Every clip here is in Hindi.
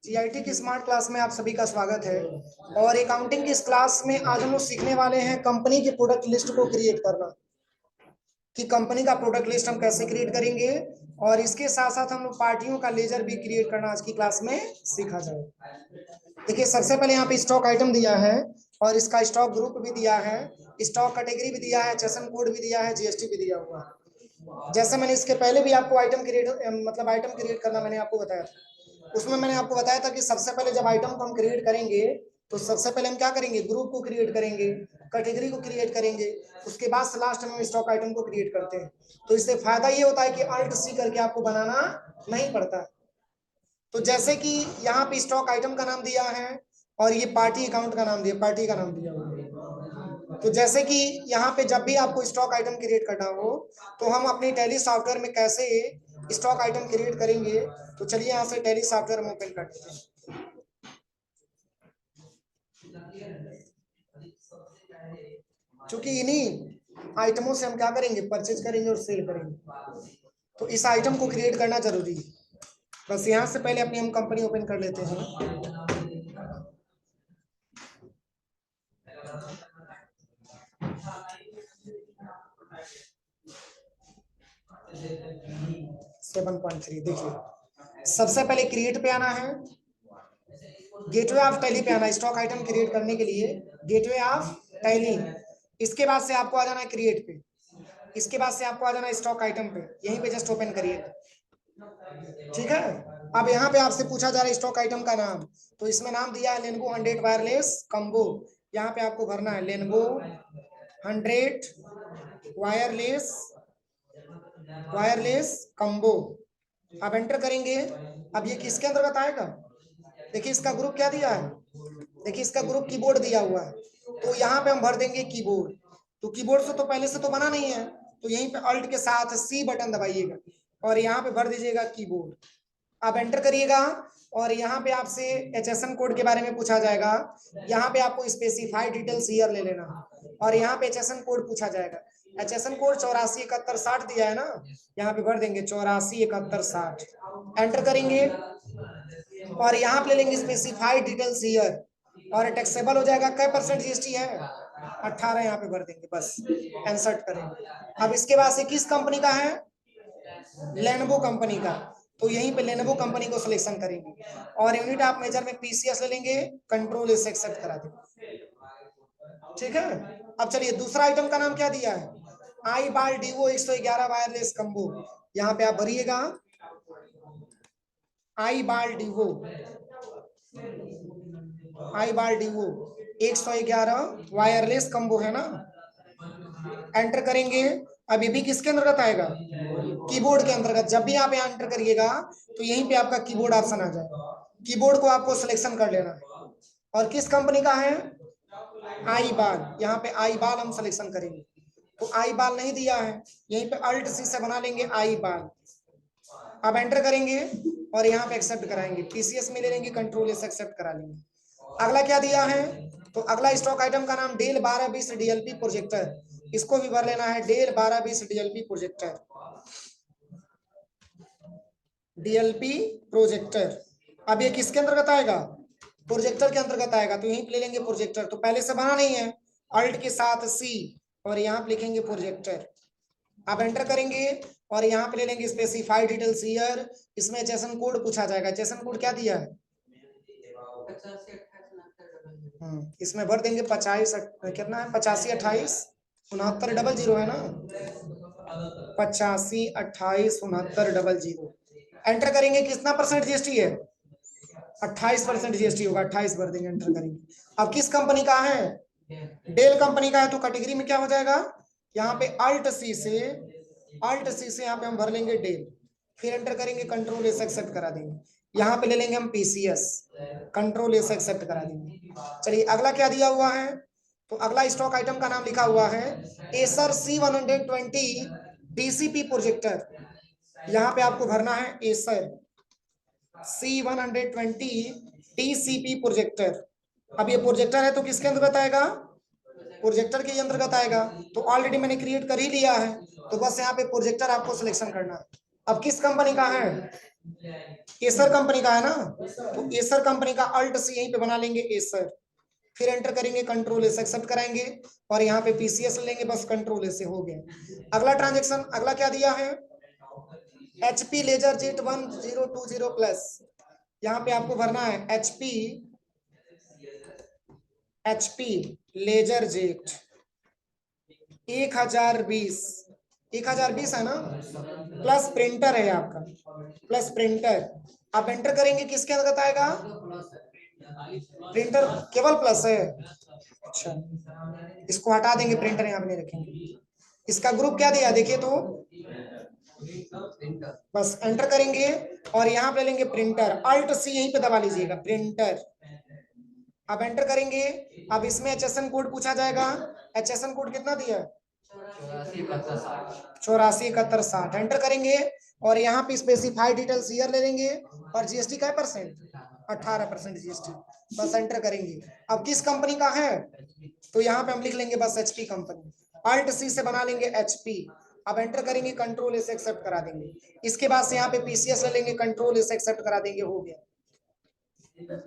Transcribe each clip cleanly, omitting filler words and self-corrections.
जीआईटी की स्मार्ट क्लास में आप सभी का स्वागत है। और अकाउंटिंग की इस क्लास में आज हम लोग सीखने वाले हैं कंपनी की प्रोडक्ट लिस्ट को क्रिएट करना, कि कंपनी का प्रोडक्ट लिस्ट हम कैसे क्रिएट करेंगे। और इसके साथ साथ हम लोग पार्टियों का लेजर भी क्रिएट करना आज की क्लास में सीखा जाए। देखिए, सबसे पहले यहाँ पे स्टॉक आइटम दिया है और इसका स्टॉक ग्रुप भी दिया है, स्टॉक कैटेगरी भी दिया है, चेसन कोड भी दिया है, जीएसटी भी दिया हुआ है। जैसे मैंने इसके पहले भी आपको आइटम क्रिएट करना मैंने आपको बताया था। उसमें मैंने आपको बताया था कि सबसे पहले जब आइटम को हम क्रिएट करेंगे तो सबसे पहले हम क्या करेंगे, ग्रुप को क्रिएट करेंगे, कैटेगरी को क्रिएट करेंगे, उसके बाद से लास्ट में हम स्टॉक आइटम को क्रिएट करते हैं। तो इससे फायदा ये होता है कि अल्ट सी करके आपको बनाना नहीं पड़ता। तो जैसे कि यहाँ पे स्टॉक आइटम का नाम दिया है और ये पार्टी अकाउंट का नाम दिया, पार्टी का नाम दिया हुआ है। तो जैसे कि यहाँ पे जब भी आपको स्टॉक आइटम क्रिएट करना हो तो हम अपने टैली सॉफ्टवेयर में कैसे स्टॉक आइटम क्रिएट करेंगे, तो चलिए यहाँ से टैली सॉफ्टवेयर हम ओपन कर देते हैं। क्योंकि इन्हीं आइटमों से हम क्या करेंगे, परचेज करेंगे और सेल करेंगे। तो इस आइटम को क्रिएट करना जरूरी है। बस यहाँ से पहले अपनी हम कंपनी ओपन कर लेते हैं। 7.3 देखिए, सबसे पहले क्रिएट पे आना है, गेटवे ऑफ टैली पे आना है। स्टॉक आइटम क्रिएट करने के लिए गेटवे ऑफ टैली, इसके बाद से आपको आ जाना है क्रिएट पे, इसके बाद से आपको आ जाना है स्टॉक आइटम पे, यहीं पे जस्ट ओपन करिए। ठीक है, अब यहाँ पे आपसे पूछा जा रहा है स्टॉक आइटम का नाम, तो इसमें नाम दिया है लेनोवो 100 वायरलेस कम्बो। यहाँ पे आपको भरना है लेनोवो 100 वायरलेस कम्बो। अब एंटर करेंगे। अब ये किसके अंतर्गत आएगा, देखिए इसका ग्रुप क्या दिया है, देखिए इसका ग्रुप कीबोर्ड दिया हुआ है। तो यहाँ पे हम भर देंगे कीबोर्ड। तो कीबोर्ड से तो पहले से तो बना नहीं है, तो यहीं पे अल्ट के साथ सी बटन दबाइएगा और यहाँ पे भर दीजिएगा कीबोर्ड। आप एंटर करिएगा और यहाँ पे आपसे एचएसएन कोड के बारे में पूछा जाएगा। यहाँ पे आपको स्पेसिफाइड डिटेल्स ईयर ले लेना और यहाँ पे एचएसएन कोड पूछा जाएगा। एचएसएन कोड 847160 दिया है ना, यहाँ पे भर देंगे 847160, एंटर करेंगे और यहाँ पे ले लेंगे स्पेसिफाइड डिटेल्स ईयर और टैक्सेबल हो जाएगा। क्या परसेंट जीएसटी है, 18, यहाँ पे भर देंगे, बस इंसर्ट करेंगे। अब इसके बाद से किस कंपनी का है, लेनोवो कंपनी का, तो यहीं पे लेनोवो कंपनी को सिलेक्शन करेंगे और यूनिट ऑफ मेजर में पीसीएस ले लेंगे, कंट्रोल एस एक्सेप्ट करा देंगे। ठीक है, अब चलिए दूसरा आइटम का नाम क्या दिया है, आई बाल डीवो 111 वायरलेस कम्बो। यहाँ पे आप भरिएगा आई बाल डीवो 111 वायरलेस कम्बो है ना, एंटर करेंगे। अब ये भी किसके अंतर्गत आएगा, कीबोर्ड के अंतर्गत। जब भी आप यहाँ एंटर करिएगा तो यहीं पे आपका कीबोर्ड ऑप्शन आ जाएगा, कीबोर्ड को आपको सिलेक्शन कर लेना है। और किस कंपनी का है, आई बाल, यहाँ पे आई बाल हम सिलेक्शन करेंगे। तो आई बाल नहीं दिया है, यहीं पे अल्ट सी से बना लेंगे आई बाल। अब एंटर करेंगे और यहाँ पे एक्सेप्ट कराएंगे, पीसीएस में ले लेंगे, कंट्रोल एस एक्सेप्ट करा लेंगे। अगला क्या दिया है, तो अगला स्टॉक आइटम का नाम डेल 1220 डीएलपी प्रोजेक्टर, इसको भी भर लेना है, Dell 1220 DLP projector, DLP projector. अब ये किसके अंतर्गत आएगा, प्रोजेक्टर के अंतर्गत आएगा, तो यहीं पे ले लेंगे प्रोजेक्टर। तो पहले से बना नहीं है, अल्ट के साथ सी और यहाँ पे लिखेंगे प्रोजेक्टर। आप एंटर करेंगे और यहाँ पे ले लेंगे स्पेसिफाइड डिटेल्स ईयर, इसमें जेसन कोड पूछा जाएगा। जेसन कोड क्या दिया है, इसमें भर देंगे 50, कितना है, 85286900 है ना, 85286900। एंटर करेंगे, कितना परसेंट जीएसटी है, 28% जीएसटी होगा, 28 भर देंगे, एंटर करेंगे। अब किस कंपनी का है, डेल कंपनी का है, तो कैटेगरी में क्या हो जाएगा, यहाँ पे अल्ट सी से यहाँ पे हम भर लेंगे डेल, फिर एंटर करेंगे, कंट्रोल एस एक्सेप्ट करा देंगे। यहाँ पे ले लेंगे हम पीसीएस, कंट्रोल एस एक्सेप्ट करा देंगे। चलिए अगला क्या दिया हुआ है, तो अगला स्टॉक आइटम का नाम लिखा हुआ है एसर C120 डीसीपी प्रोजेक्टर। यहाँ पे आपको भरना है एसर C120 डीसीपी प्रोजेक्टर। अब ये प्रोजेक्टर है तो किसके अंतर्गत आएगा, प्रोजेक्टर के अंतर्गत आएगा। तो ऑलरेडी मैंने क्रिएट कर ही लिया है, तो बस यहाँ पे प्रोजेक्टर आपको सिलेक्शन करना है। अब किस कंपनी का है, एसर कंपनी का है ना, तो एसर कंपनी का अल्ट सी यहीं पे बना लेंगे एसर, फिर एंटर करेंगे, कंट्रोल एस एक्सेप्ट कराएंगे और यहाँ पे पीसीएस लेंगे, बस कंट्रोल एस से हो गया। अगला ट्रांजेक्शन, अगला क्या दिया है, एचपी लेजर जेट 1020 प्लस, यहाँ पे आपको भरना है एचपी लेजर जेट 1020 है ना, प्लस प्रिंटर है आपका, प्लस प्रिंटर। आप एंटर करेंगे, किसके अंतर्गत आएगा, प्रिंटर केवल प्लस है। अच्छा, इसको हटा देंगे, प्रिंटर यहाँ पे नहीं रखेंगे। इसका ग्रुप क्या दिया देखिए तो, बस एंटर करेंगे और यहाँ पे लेंगे प्रिंटर, अल्ट सी यहीं पे दबा लीजिएगा, प्रिंटर। अब एंटर करेंगे, अब इसमें एचएसएन कोड पूछा जाएगा, एचएसएन कोड कितना दिया, 847160, एंटर करेंगे और यहाँ पे स्पेसिफाइड डिटेल्स ईयर ले लेंगे और जीएसटी का परसेंट, 18% जीएसटी, बस एंटर करेंगे। अब किस कंपनी का है, तो यहाँ पे हम लिख लेंगे बस एचपी कंपनी, अल्ट सी से बना लेंगे एचपी। अब एंटर करेंगे, कंट्रोल एस एक्सेप्ट करा देंगे, इसके बाद से यहाँ पे पीसीएस ले लेंगे, कंट्रोल एस एक्सेप्ट करा देंगे, हो गया।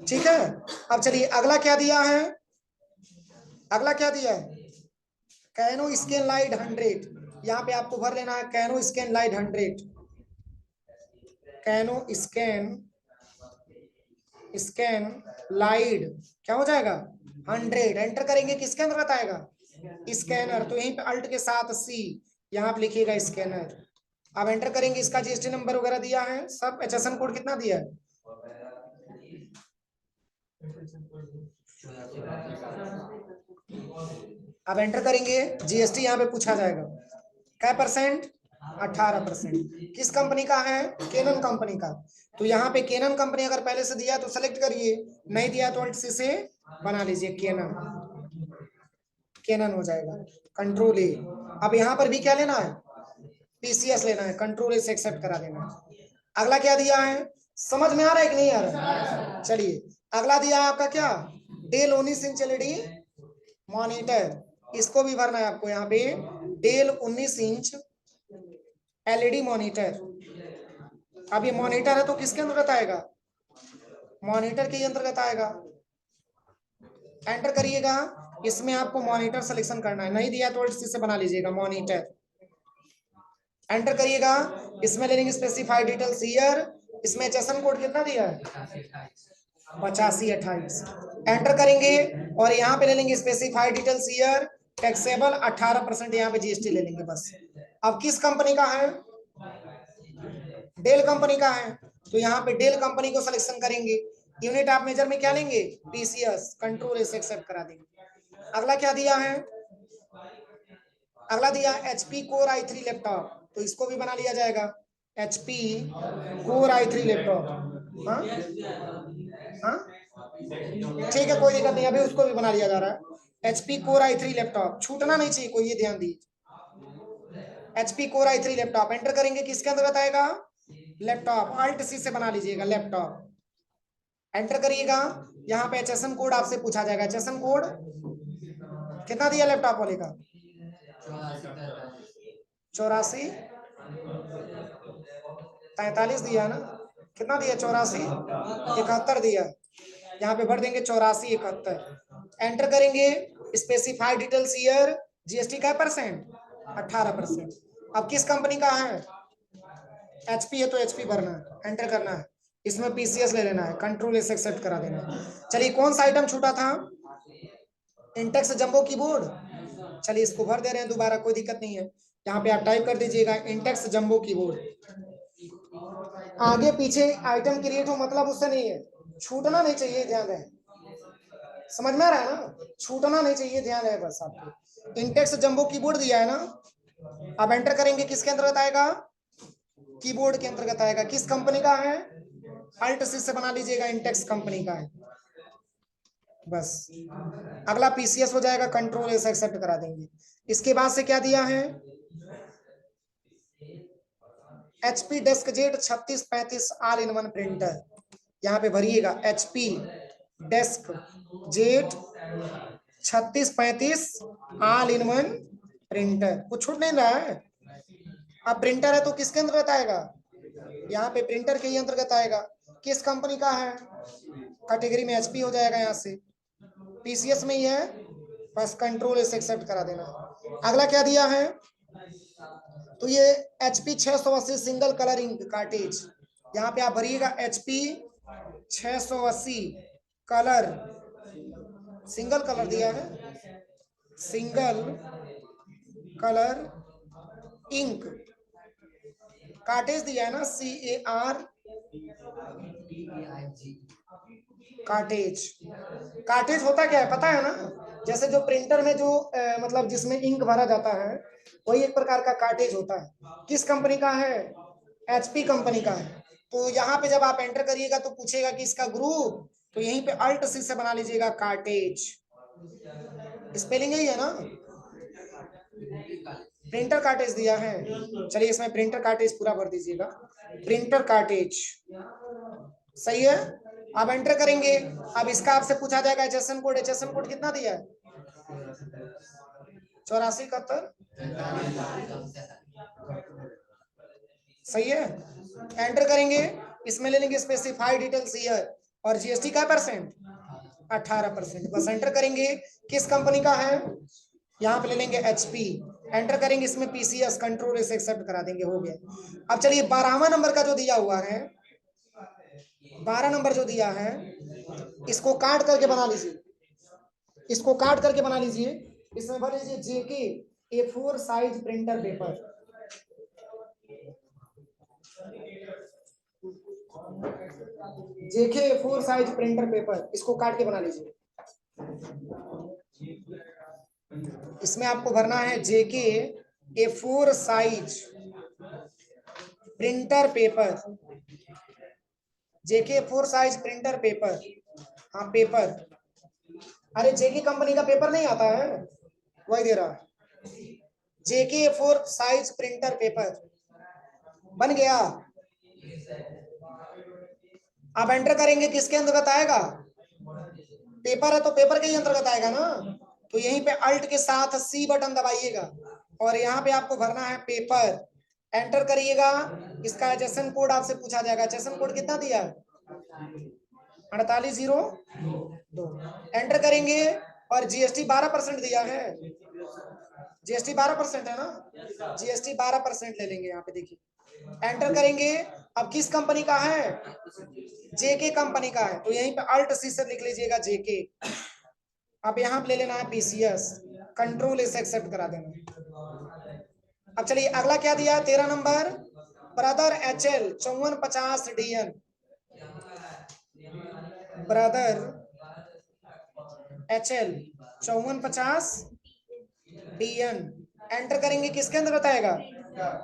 ठीक है, अब चलिए अगला क्या दिया है, अगला क्या दिया है, कैनो स्कैन लाइट 100, यहाँ पे आपको भर लेना है canoe scan light 100, canoe scan light क्या हो जाएगा 100, एंटर करेंगे, किसके अंदर बताएगा, स्कैनर, तो यहीं पे अल्ट के साथ सी, यहाँ पे लिखिएगा स्कैनर। अब एंटर करेंगे, इसका जीएसटी नंबर वगैरह दिया है सब, एचएसएन कोड कितना दिया है, अब एंटर करेंगे, जीएसटी यहाँ पे पूछा जाएगा, क्या परसेंट, 18%, किस कंपनी का है, केनन कंपनी का, तो यहाँ पे केनन कंपनी अगर पहले से दिया तो सेलेक्ट करिए, नहीं दिया तो अल्ट सी से बना लीजिए, केनन हो जाएगा, कंट्रोल ए। अब यहाँ पर भी क्या लेना है, पीसीएस लेना है, कंट्रोल ए से एक्सेप्ट करा देना है। अगला क्या दिया है, समझ में आ रहा है कि नहीं आ रहा है, चलिए अगला दिया है आपका क्या, डेल 19 इंच एलईडी मॉनिटर, इसको भी भरना है आपको, यहाँ पे डेल 19 इंच एलईडी मॉनिटर। अब ये मॉनिटर है तो किसके अंतर्गत आएगा, मॉनिटर के अंतर्गत आएगा, एंटर करिएगा, इसमें आपको मॉनिटर सिलेक्शन करना है, नहीं दिया तो इसी से बना लीजिएगा मॉनिटर, एंटर करिएगा, इसमें लेंगे स्पेसिफाइड डिटेल्स ईयर, इसमें एचएसएन कोड कितना दिया है 8528, एंटर करेंगे और यहाँ पे ले लेंगे स्पेसिफाइड डिटेल्स ईयर, टैक्सेबल 18%, यहाँ पे जीएसटी ले लेंगे बस। अब किस कंपनी का है, डेल कंपनी का है, तो यहाँ पे डेल कंपनी को सिलेक्शन करेंगे, यूनिट ऑफ मेजर में क्या लेंगे, पीसीएस, कंट्रोल एस एक्सेप्ट करा देंगे। अगला क्या दिया है, अगला दिया एचपी कोर i3 लैपटॉप, तो इसको भी बना लिया जाएगा, एचपी कोर i3 लैपटॉप, हाँ हाँ ठीक है, कोई दिक्कत नहीं, अभी उसको भी बना लिया जा रहा है, एचपी कोर i3 लैपटॉप, छूटना नहीं चाहिए कोई, ये ध्यान दीजिए, HP core i3 laptop, enter करेंगे, किसके अंदर बताएगा, लैपटॉप, अल्ट सी से बना लीजिएगा लैपटॉप, एंटर करिएगा, यहाँ पे एचएसएन कोड आपसे पूछा जाएगा, एचएसएन कोड कितना दिया लैपटॉप वाले का, 8443 दिया ना, कितना दिया 8471 दिया, यहाँ पे भर देंगे 8471, एंटर करेंगे, स्पेसिफाइड डिटेल्स ईयर, जीएसटी का परसेंट 18%। अब किस कंपनी का है, एचपी है तो एचपी भरना है, एंटर करना है, इसमें पीसीएस ले लेना है, कंट्रोल एस एक्सेप्ट करा देना है। चलिए कौन सा आइटम छूटा था, इंटेक्स जंबो कीबोर्ड, चलिए इसको भर दे रहे हैं दोबारा, कोई दिक्कत नहीं है, यहाँ पे आप टाइप कर दीजिएगा इंटेक्स जंबो कीबोर्ड, आगे पीछे आइटम क्रिएट हो मतलब उससे नहीं है, छूटना नहीं चाहिए, ध्यान रहे, समझ में आ रहा है ना, छूटना नहीं चाहिए, ध्यान रहे बस आपको, इंटेक्स जंबो कीबोर्ड दिया है ना। अब एंटर करेंगे, किसके अंतर्गत आएगा, कीबोर्ड के अंतर्गत आएगा, किस कंपनी का है, अल्ट सी से बना लीजिएगा, इंटेक्स कंपनी का है, बस। अगला पीसीएस हो जाएगा, कंट्रोल एस एक्सेप्ट करा देंगे। इसके बाद से क्या दिया है, HP DeskJet 3635 all in one printer, यहाँ पे भरिएगा HP DeskJet 3635 all in one printer, कुछ छूट नहीं रहा है। अब प्रिंटर है तो किसके अंदर आएगा, यहाँ पे प्रिंटर के ही अंतर्गत आएगा। किस कंपनी का है, कैटेगरी में एचपी हो जाएगा, यहाँ से पीसीएस में ही है, बस कंट्रोल इसे एक्सेप्ट करा देना। अगला क्या दिया है, तो ये HP 680 single colour ink cartridge, यहाँ पे आप भरिएगा HP 680 कलर, सिंगल कलर दिया है, सिंगल कलर इंक कार्टेज दिया है ना, CAR कार्टेज। कार्टेज होता क्या है पता है ना, जैसे जो प्रिंटर में जो मतलब जिसमें इंक भरा जाता है, वही एक प्रकार का कार्टेज होता है। किस कंपनी का है, HP कंपनी का है। तो यहाँ पे जब आप एंटर करिएगा तो पूछेगा कि इसका ग्रुप, तो यहीं पे अल्ट सी से बना लीजिएगा कार्टेज, स्पेलिंग यही है ना, प्रिंटर कार्टेज दिया है। चलिए इसमें प्रिंटर कार्टेज पूरा भर दीजिएगा, प्रिंटर कार्टेज, सही है। अब एंटर करेंगे, अब इसका आपसे पूछा जाएगा एचएसएन कोड, एचएसएन कोड कितना दिया है, 8471, सही है। एंटर करेंगे, इसमें ले लेंगे स्पेसिफाइड डिटेल्स ईयर और जीएसटी का परसेंट 18%, बस एंटर करेंगे। किस कंपनी का है, यहाँ पे ले लेंगे HP, एंटर करेंगे, इसमें पीसीएस कंट्रोल इसे एक्सेप्ट करा देंगे, हो गया। अब चलिए 12वां नंबर का जो दिया हुआ है, 12 नंबर जो दिया है, इसको काट करके बना लीजिए, इसको काट करके बना लीजिए। इसमें भर लीजिए JK A4 size printer paper, JK A4 size printer paper, इसको काट के बना लीजिए। इसमें आपको भरना है JK A4 size printer paper, JK A4 size printer paper, हाँ पेपर, अरे JK कंपनी का पेपर नहीं आता है, वही दे रहा है, JK A4 size printer paper, बन गया। आप एंटर करेंगे, किसके अंतर्गत आएगा, पेपर है तो पेपर के ही अंतर्गत आएगा ना, तो यहीं पे अल्ट के साथ C बटन दबाइएगा और यहाँ पे आपको भरना है पेपर, एंटर करिएगा। इसका एचएसएन कोड आपसे पूछा जाएगा, एचएसएन कोड कितना दिया, 4802, एंटर करेंगे और जीएसटी 12% दिया है, जीएसटी 12% है ना, जीएसटी 12% ले लेंगे, यहाँ पे देखिए, एंटर करेंगे। अब किस कंपनी का है, JK कंपनी का है, तो यहीं पे अल्ट सी से लिख लीजिएगा JK। अब यहाँ पे ले लेना है पीसीएस, कंट्रोल इसे एक्सेप्ट करा देना। अब चलिए अगला क्या दिया, 13 number, brother HL 5450 DN, brother HL 5450 DN, enter करेंगे, किसके अंतर्गत आएगा,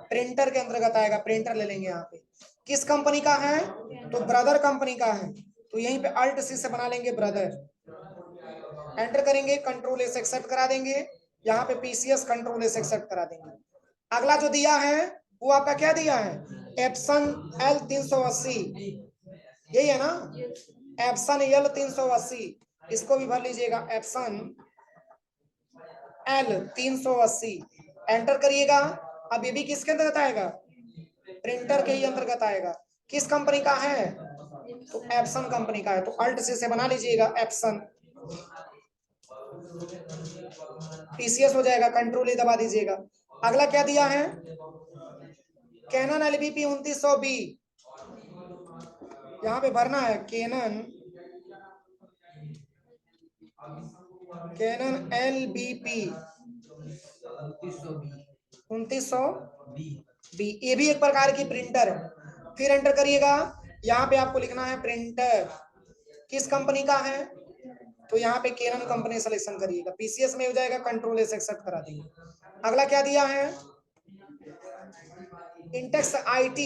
प्रिंटर के अंतर्गत आएगा, प्रिंटर ले लेंगे यहाँ पे। किस कंपनी का है, तो ब्रदर कंपनी का है, तो यहीं पे अल्ट सी से बना लेंगे ब्रदर, एंटर करेंगे, कंट्रोल एस एक्सेप्ट करा देंगे, यहाँ पे पीसीएस कंट्रोल एस एक्सेप्ट करा देंगे। अगला जो दिया है वो आपका क्या दिया है, एप्सन L380, यही है ना, एप्सन L380, इसको भी भर लीजिएगा, एप्सन L380, एंटर करिएगा। अब ये भी किसके अंतर्गत आएगा, प्रिंटर के ही अंतर्गत आएगा। किस कंपनी का है, तो एप्सन कंपनी का है, तो अल्ट से बना लीजिएगा एप्सन, पीसीएस हो जाएगा, कंट्रोल ही दबा दीजिएगा। अगला क्या दिया है, कैनन LBP 2900B, यहाँ पे भरना है कैनन LBP 2900B, ये भी एक प्रकार की प्रिंटर है। फिर एंटर करिएगा, यहाँ पे आपको लिखना है प्रिंटर किस कंपनी का है, तो यहाँ पे कैनन कंपनी सिलेक्शन करिएगा, पीसीएस में हो जाएगा, कंट्रोल एस एक्सेप्ट करा देंगे। अगला क्या दिया है, इंटेक्स IT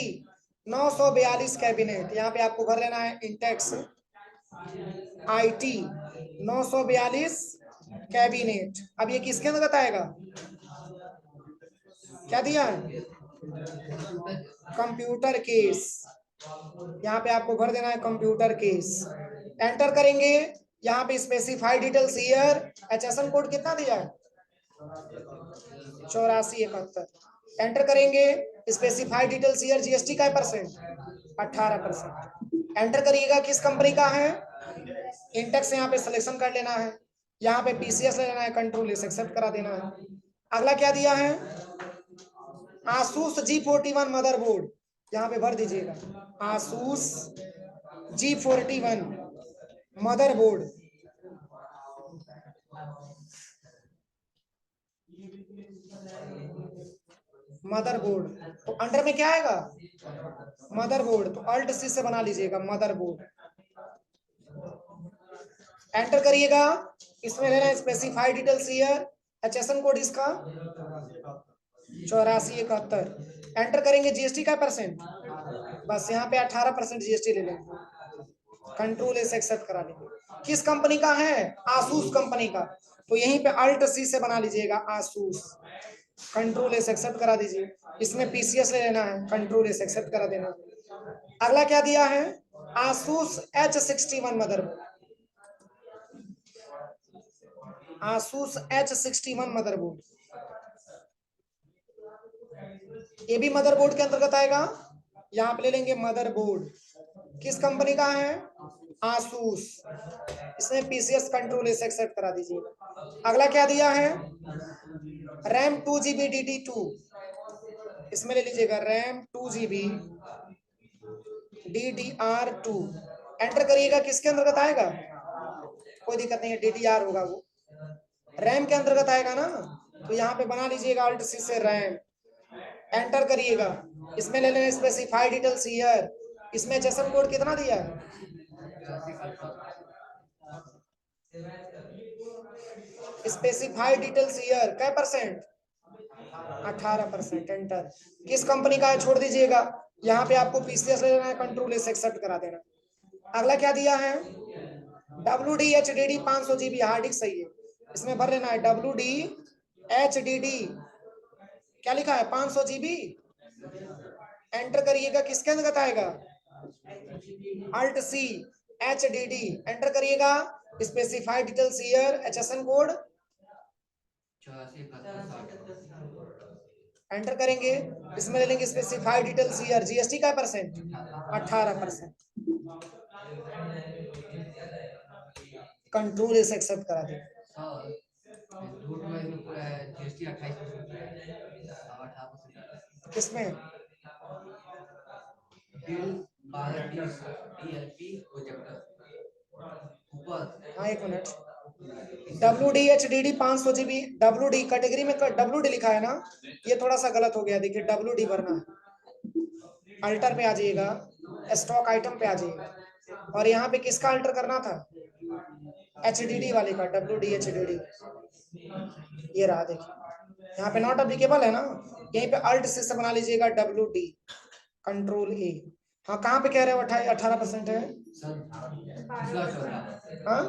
942 कैबिनेट, यहाँ पे आपको भर लेना है इंटेक्स IT 942 कैबिनेट। अब ये किसके अंतर्गत आएगा, क्या दिया है, कंप्यूटर केस, यहाँ पे आपको भर देना है कंप्यूटर केस, एंटर करेंगे, यहाँ पे specified details year, HSN code कितना दिया है, 8471, एंटर करेंगे, स्पेसिफाइड डिटेल्स ईयर, जीएसटी का परसेंट 18%। एंटर करिएगा, किस कंपनी का है, इंटेक्स, यहाँ पे सिलेक्शन कर लेना है, यहाँ पे पीसीएस ले लेना है, कंट्रोल एस एक्सेप्ट करा देना है। अगला क्या दिया है, आसूस G41 मदरबोर्ड, यहाँ पे भर दीजिएगा आसूस G41 मदरबोर्ड। मदरबोर्ड तो अंडर में क्या आएगा, मदरबोर्ड, तो अल्ट सी से बना लीजिएगा मदरबोर्ड। एंटर करिएगा, इसमें लेना है specified details year, HSN code इसका 8471। एंटर करेंगे, जीएसटी का परसेंट, बस यहाँ पे 18% जीएसटी ले लेंगे, कंट्रोल एस एक्सेप्ट करा लेंगे। किस कंपनी का है, आसूस कंपनी का, तो यहीं पे अल्ट सी से बना लीजिएगा आसूस, कंट्रोल एस एक्सेप्ट करा दीजिए। इसमें पीसीएस ले लेना है, कंट्रोल एस एक्सेप्ट करा देना। अगला क्या दिया है, Asus H61 motherboard, Asus H61 motherboard, ये भी मदरबोर्ड के अंतर्गत आएगा। यहाँ पे ले लेंगे मदरबोर्ड, किस कंपनी का है, आसूस, इसमें पीसीएस कंट्रोल एस एक्सेप्ट करा दीजिए। अगला क्या दिया है, रैम 2GB DD2, इसमें ले लीजिएगा रैम 2GB DDR2। एंटर करिएगा, किसके अंतर्गत आएगा, कोई दिक्कत नहीं है, DDR होगा वो, रैम के अंतर्गत आएगा ना, तो यहाँ पे बना लीजिएगा अल्ट सी से रैम। एंटर करिएगा, इसमें ले लेना स्पेसिफाइड डिटेल्स ईयर, इसमें एचएसएन कोड कितना दिया है, स्पेसिफाइड डिटेल्स ईयर क्या परसेंट, 18%। एंटर, किस कंपनी का है छोड़ दीजिएगा, यहाँ पे आपको पीसीएस ले लेना है, कंट्रोल एस एक्सेप्ट करा देना। अगला क्या दिया है, WD-HDD 500 GB हार्ड डिस्क, सही है, इसमें भर लेना है WD-HDD, क्या लिखा है 500 GB। एंटर करिएगा, किसके अंतर्गत आएगा, अल्ट सी HDD। एंटर करिएगा, specified details year, HSN code, enter करेंगे, इसमें ले लेंगे स्पेसिफाइड डिटेल्स ईयर, जीएसटी का परसेंट 18%, कंट्रोल इसे एक्सेप्ट करा दें। किसमें, हाँ एक minute, WD-HDD 500 GB, WD category में WD लिखा है ना, ये थोड़ा सा गलत हो गया, देखिए WD भरना है, अल्टर पे आ जाइएगा, स्टॉक आइटम पे आ जाइएगा, और यहाँ पे किसका अल्टर करना था, HDD वाले का, WD-HDD, ये रहा देखिए, यहाँ पे नॉट एप्लीकेबल है ना, यहीं पे अल्ट से बना लीजिएगा WD, कंट्रोल ए। हाँ कहाँ पे कह रहे हो 18% है, हाँ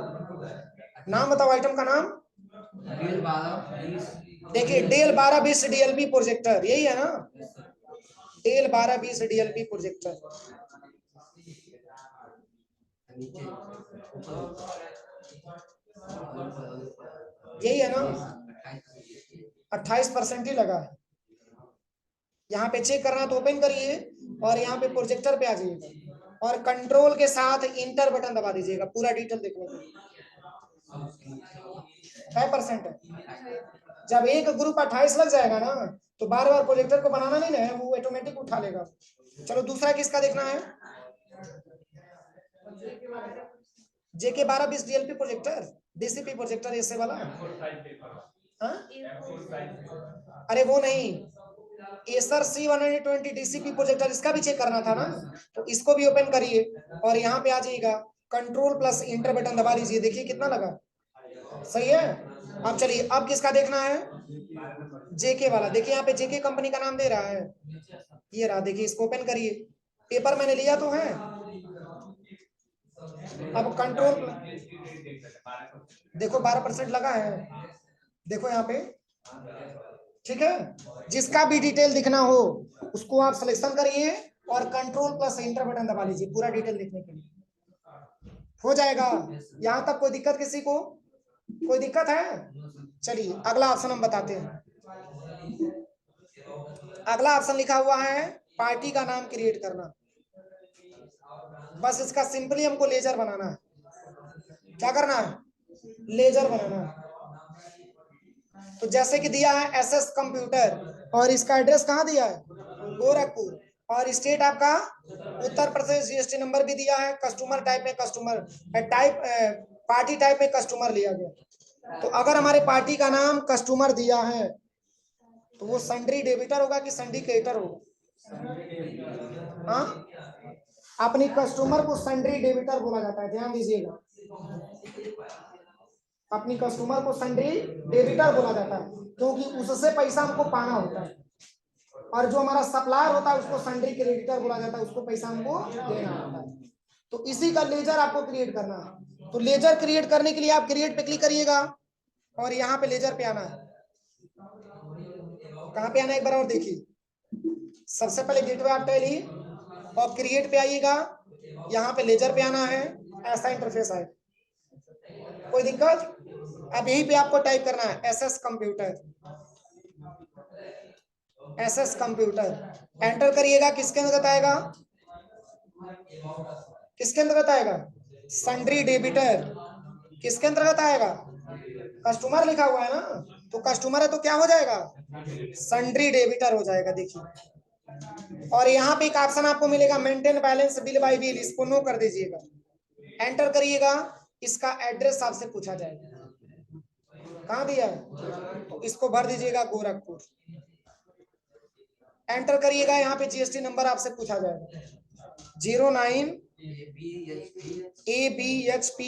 नाम बताओ आइटम का नाम, देखिए डेल 1220 DLP प्रोजेक्टर, यही है ना, डेल 1220 DLP प्रोजेक्टर, यही है ना, 28% ही लगा है। यहाँ पे चेक करना तो ओपन करिए, और यहाँ पे प्रोजेक्टर पे आ जाइएगा, और कंट्रोल के साथ इंटर बटन दबा दीजिएगा पूरा डिटेल देखने के लिए। 5% है, जब एक ग्रुप 28 लग जाएगा ना, तो बार बार प्रोजेक्टर को बनाना नहीं है, वो ऑटोमेटिक उठा लेगा। चलो दूसरा किसका देखना है, JK 1220 DLP projector, DCP projector ऐसे वाला, हाँ अरे वो नहीं, एसर C120 DCP प्रोजेक्टर, इसका भी चेक करना था ना, तो इसको भी ओपन करिए, और यहाँ पे आ जाइएगा, कंट्रोल प्लस इंटर बटन दबा लीजिए, देखिए कितना लगा, सही है। अब चलिए, अब किसका देखना है, JK वाला, देखिए यहाँ पे JK कंपनी का नाम दे रहा है, ये रहा, देखिए इसको ओपन करिए, पेपर मैंने लिया तो है। अब कंट्रोल, देखो 12% लगा है, देखो यहाँ पे, ठीक है, जिसका भी डिटेल दिखना हो उसको आप सिलेक्शन करिए, और कंट्रोल प्लस इंटर बटन दबा लीजिए पूरा डिटेल देखने के लिए, हो जाएगा। यहाँ तक कोई दिक्कत किसी को, कोई दिक्कत है, चलिए अगला ऑप्शन हम बताते हैं। अगला ऑप्शन लिखा हुआ है पार्टी का नाम क्रिएट करना, बस इसका सिंपली हमको लेजर बनाना है। क्या करना है? लेजर बनाना है। तो जैसे कि दिया है एसएस कंप्यूटर और इसका एड्रेस कहाँ दिया है? गोरखपुर। और स्टेट आपका उत्तर प्रदेश। जीएसटी नंबर भी दिया है। कस्टमर टाइप में कस्टमर टाइप पार्टी टाइप में कस्टमर लिया गया। तो अगर हमारे पार्टी का नाम कस्टमर दिया है तो वो सन्ड्री डेबिटर होगा कि सिंडिकेटर होगा? हाँ, अपनी कस्टमर को सन्ड्री डेबिटर बोला जाता है, ध्यान दीजिएगा। अपनी कस्टमर को सन्ड्री डेबिटर बोला जाता है क्योंकि उससे पैसा हमको पाना होता है। और जो हमारा सप्लायर होता है उसको सन्ड्री क्रेडिटर बोला जाता है, उसको पैसा हमको देना होता है। तो इसी का लेजर आपको क्रिएट करना है। तो लेजर क्रिएट करने के लिए आप क्रिएट पे क्लिक करिएगा और यहाँ पे लेजर पे आना है। कहाँ पे आना है एक बार और देखिए। सबसे पहले गेटवे ऑफ टैली और क्रिएट पे आइएगा। यहाँ पे लेजर पे आना है। ऐसा इंटरफेस है, कोई दिक्कत? अब यहीं पे आपको टाइप करना है SS computer. SS computer enter करिएगा। किसके अंतर्गत आएगा? किसके अंतर्गत आएगा? Sundry debtor. किसके अंतर्गत आएगा? कस्टमर लिखा हुआ है ना, तो कस्टमर है तो क्या हो जाएगा? सन्ड्री डेबिटर हो जाएगा। देखिए, और यहाँ पे एक ऑप्शन आपको मिलेगा maintain balance bill bye bill, इसको नो कर दीजिएगा। एंटर करिएगा। इसका एड्रेस आपसे पूछा जाएगा, कहाँ दिया है, तो इसको भर दीजिएगा गोरखपुर। एंटर करिएगा। यहाँ पे जीएसटी नंबर आपसे पूछा जाएगा 09 ABHP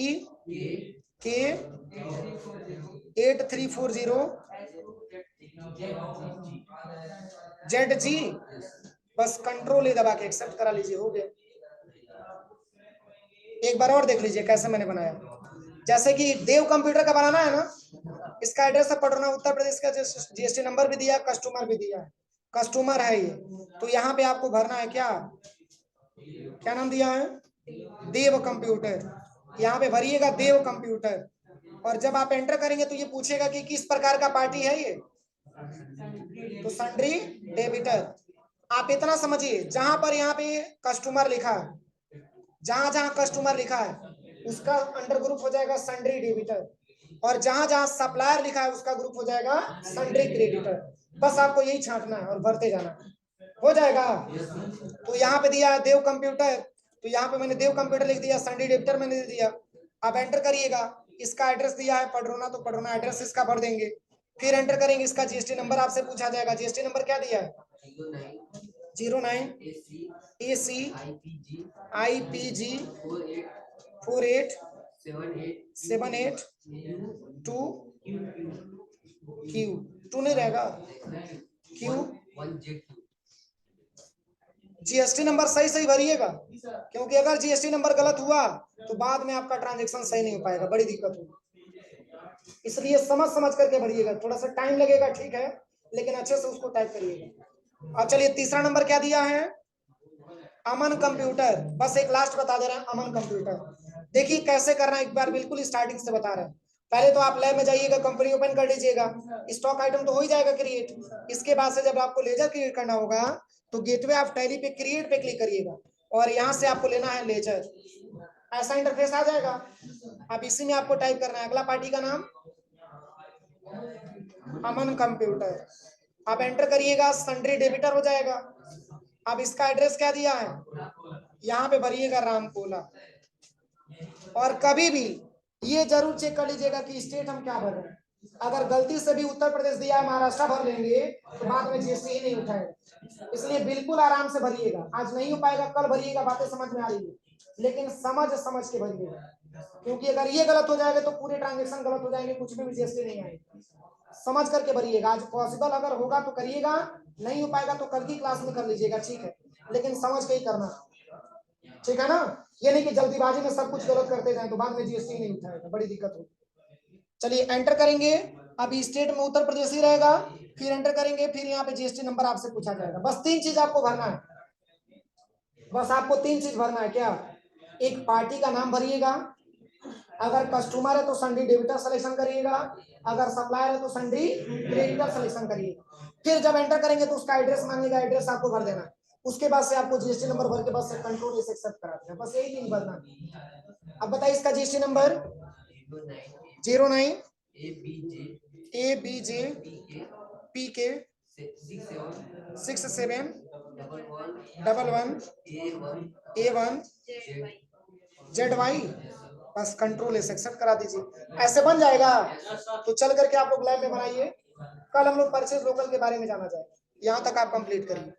के 8340 ZG। बस कंट्रोल ए दबा के एक्सेप्ट करा लीजिए, हो गया। एक बार और देख लीजिए कैसे मैंने बनाया। जैसे कि देव कंप्यूटर का बनाना है ना, इसका एड्रेस है पटना उत्तर प्रदेश का। जीएसटी नंबर भी दिया, कस्टमर भी दिया है, कस्टमर है ये। तो यहाँ पे आपको भरना है क्या नाम दिया है? देव कंप्यूटर। यहाँ पे भरिएगा देव कंप्यूटर। और जब आप एंटर करेंगे तो ये पूछेगा कि किस प्रकार का पार्टी है ये, तो सन्ड्री डेबिटर। आप इतना समझिए, जहां पर यहाँ पे कस्टमर लिखा है, जहां जहां कस्टमर लिखा है उसका अंडर ग्रुप हो जाएगा सन्ड्री डेबिटर, और जहां जहां सप्लायर लिखा है उसका ग्रुप हो जाएगा सन्ड्री क्रेडिटर। बस आपको यही छांटना है और भरते जाना है, हो जाएगा। तो यहाँ पे दिया है देव कंप्यूटर, तो यहाँ पे मैंने देव कंप्यूटर लिख दिया, सन्ड्री डेबिटर मैंने दे दिया। अब एंटर करिएगा। इसका एड्रेस दिया है पडरोना, तो पडरोना एड्रेस इसका भर देंगे। फिर एंटर करेंगे। इसका जीएसटी नंबर आपसे पूछा जाएगा। जीएसटी नंबर क्या दिया है? 09 AC IPG 4878 2 नहीं रहेगा, Q। जीएसटी नंबर सही सही भरिएगा, क्योंकि अगर जीएसटी नंबर गलत हुआ तो बाद में आपका ट्रांजैक्शन सही नहीं हो पाएगा, बड़ी दिक्कत होगी। इसलिए समझ समझ करके भरिएगा। थोड़ा सा टाइम लगेगा, ठीक है, लेकिन अच्छे से उसको टाइप करिएगा। अब चलिए तीसरा नंबर क्या दिया है? अमन कंप्यूटर। बस एक लास्ट बता दे रहे हैं, अमन कंप्यूटर। देखिए कैसे करना है, एक बार बिल्कुल स्टार्टिंग से बता रहे हैं। पहले तो आप लैब में जाइएगा, कंपनी ओपन कर लीजिएगा, स्टॉक आइटम तो हो ही जाएगा क्रिएट। इसके बाद से जब आपको लेजर क्रिएट करना होगा तो गेटवे ऑफ टैली पे क्रिएट पे क्लिक करिएगा और यहाँ से आपको लेना है लेजर। ऐसा इंटरफेस आ जाएगा। अब इसी में आपको टाइप करना है अगला पार्टी का नाम, अमन कंप्यूटर। आप एंटर करिएगा, सन्ड्री डेबिटर हो जाएगा। अब इसका एड्रेस क्या दिया है, यहाँ पे भरिएगा रामकोला। और कभी भी ये जरूर चेक कर लीजिएगा कि स्टेट हम क्या भर रहे हैं। अगर गलती से भी उत्तर प्रदेश दिया है, महाराष्ट्र भर लेंगे तो बाद में जीएसटी ही नहीं उठाएगा। इसलिए बिल्कुल आराम से भरिएगा। आज नहीं हो पाएगा कल भरिएगा, बातें समझ में आ रही है, लेकिन समझ समझ के भरिएगा, क्योंकि अगर ये गलत हो जाएगा तो पूरे ट्रांजेक्शन गलत हो जाएंगे, कुछ भी जीएसटी नहीं आएगी। समझ करके भरिएगा। आज पॉसिबल अगर होगा तो करिएगा, नहीं हो पाएगा तो कल की क्लास में कर लीजिएगा, ठीक है, लेकिन समझ के ही करना, ठीक है ना। ये नहीं कि जल्दीबाजी में सब कुछ गलत करते जाएं तो बाद में जीएसटी नहीं उठाएगा, बड़ी दिक्कत होगी। चलिए एंटर करेंगे। अभी स्टेट में उत्तर प्रदेश ही रहेगा। फिर एंटर करेंगे, फिर यहाँ पे जीएसटी नंबर आपसे पूछा जाएगा। बस 3 चीज आपको भरना है, बस आपको 3 चीज भरना है। क्या? एक पार्टी का नाम भरिएगा, अगर कस्टमर है तो सन्ड्री डेबिटर सिलेक्शन करिएगा, अगर सप्लायर है तो सन्ड्री क्रेडिटर सिलेक्शन करिएगा। फिर जब एंटर करेंगे तो उसका एड्रेस मांगेगा, एड्रेस आपको भर देना। उसके बाद से आपको जीएसटी नंबर भर के बाद से कंट्रोल एस एक्सेप्ट कराते हैं, बस यही चीज भरना है। अब बताइए इसका GST number 09 ABJ PK 67 11 A1 ZY, बस कंट्रोल एस एक्सेप्ट करा दीजिए, ऐसे बन जाएगा। तो चल करके आप लोग लैब में बनाइए, कल हम लोग परचेज लोकल के बारे में जाना जाएगा। यहाँ तक आप कंप्लीट करिए।